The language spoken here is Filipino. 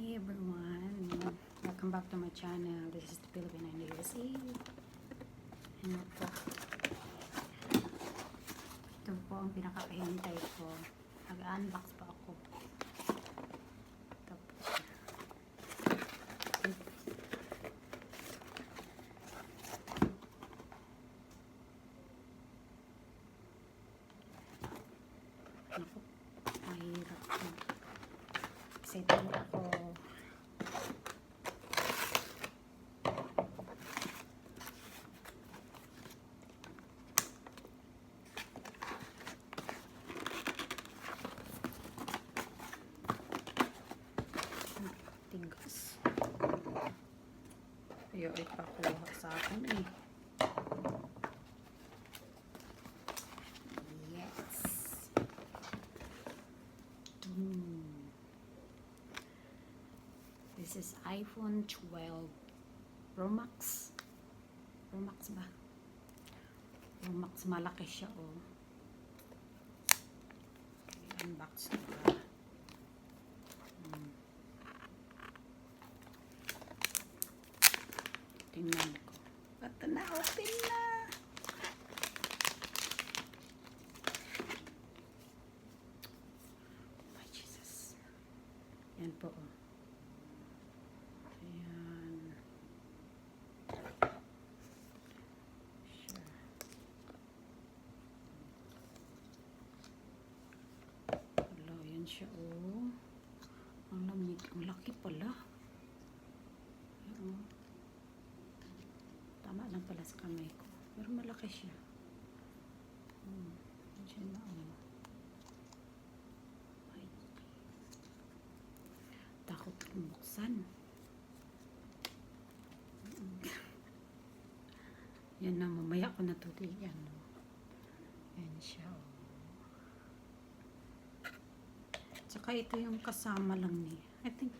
Hi everyone, welcome back to my channel. This is the Philippine and USA. Ano po, ito po ang pinakahintay ko. Nag-unbox pa ako. Ito po siya. Naku, mahirap na. Excited ako. Tigas. Ayaw ipakuha sa akin eh. Yes. This is iPhone 12 Pro Max. Pro Max ba? Pro Max, malaki siya oh. I-unbox ko ba? Tingnan ko. Ito na, open na! Oh, Jesus. Yan po oh. Ayan. Sure. Wala, yan siya oh. Ang lamig. Ang laki pala. Ayan oh. Tama lang pala sa kamay ko. Pero malaki siya. Diyan na oh. Ay. Takot kong buksan. Yan na, mamaya ko natutigan. Yan siya oh. Tsaka ito yung kasama lang niya. I think